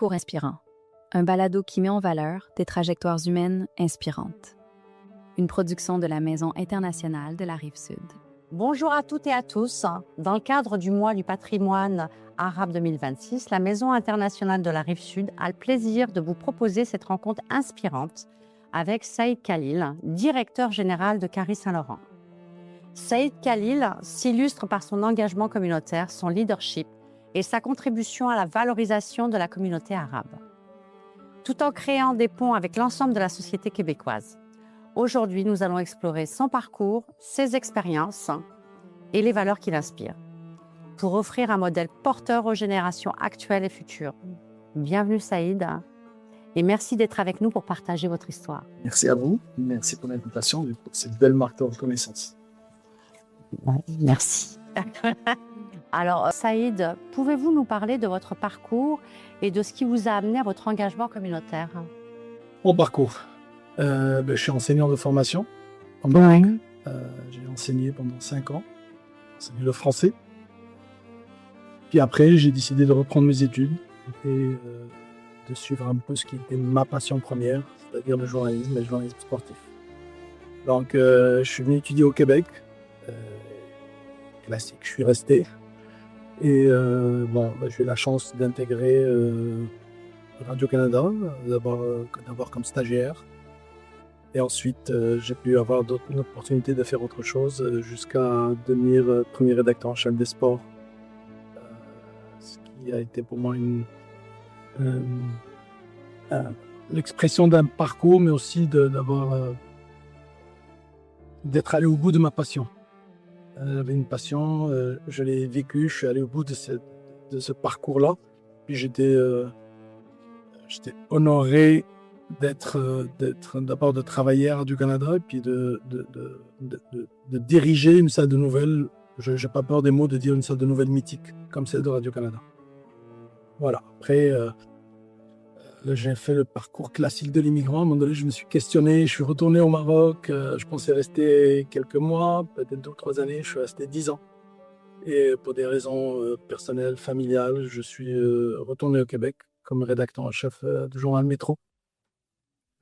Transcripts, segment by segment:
Parcours inspirant, un balado qui met en valeur des trajectoires humaines inspirantes. Une production de la Maison internationale de la Rive-Sud. Bonjour à toutes et à tous. Dans le cadre du mois du patrimoine arabe 2026, la Maison internationale de la Rive-Sud a le plaisir de vous proposer cette rencontre inspirante avec Saïd Khalil, directeur général de Caris Saint-Laurent. Saïd Khalil s'illustre par son engagement communautaire, son leadership et sa contribution à la valorisation de la communauté arabe, tout en créant des ponts avec l'ensemble de la société québécoise. Aujourd'hui, nous allons explorer son parcours, ses expériences et les valeurs qu'il inspire, pour offrir un modèle porteur aux générations actuelles et futures. Bienvenue Saïd, et merci d'être avec nous pour partager votre histoire. Merci à vous, merci pour l'invitation et pour cette belle marque de reconnaissance. Merci. Alors Saïd, pouvez-vous nous parler de votre parcours et de ce qui vous a amené à votre engagement communautaire? Mon parcours. Je suis enseignant de formation. J'ai enseigné pendant 5 ans, enseigné le français. Puis après, j'ai décidé de reprendre mes études et de suivre un peu ce qui était ma passion première, c'est-à-dire le journalisme et le journalisme sportif. Donc, je suis venu étudier au Québec. Classique, je suis resté. Et j'ai eu la chance d'intégrer Radio-Canada, d'abord comme stagiaire. Et ensuite, j'ai pu avoir une opportunité de faire autre chose jusqu'à devenir premier rédacteur en chef des sports. Ce qui a été pour moi l'expression d'un parcours, mais aussi d'être allé au bout de ma passion. J'avais une passion, je l'ai vécu, je suis allé au bout de ce parcours-là. Puis j'étais honoré d'abord de travailler à Radio-Canada et puis de diriger une salle de nouvelles. Je n'ai pas peur des mots de dire une salle de nouvelles mythique comme celle de Radio-Canada. Voilà. Après, j'ai fait le parcours classique de l'immigrant. À un moment donné, je me suis questionné. Je suis retourné au Maroc. Je pensais rester quelques mois, peut-être 2 ou 3 années. Je suis resté 10 ans. Et pour des raisons personnelles, familiales, je suis retourné au Québec comme rédacteur en chef du journal Métro.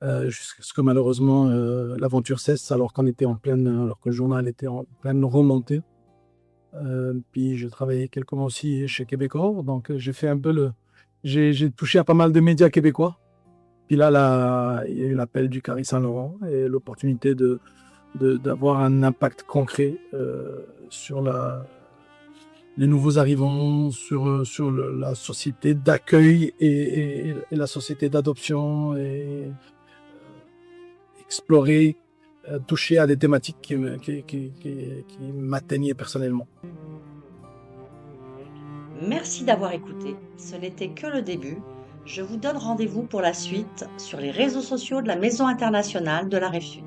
Jusqu'à ce que malheureusement l'aventure cesse alors que le journal était en pleine remontée. Puis j'ai travaillé quelques mois aussi chez Québécois, donc j'ai fait un peu j'ai touché à pas mal de médias québécois. Puis là, il y a eu l'appel du Caris Saint-Laurent et l'opportunité d'avoir un impact concret sur les nouveaux arrivants, sur la société d'accueil et la société d'adoption, et explorer, toucher à des thématiques qui m'atteignaient personnellement. Merci d'avoir écouté. Ce n'était que le début. Je vous donne rendez-vous pour la suite sur les réseaux sociaux de la Maison internationale de la Rive-Sud.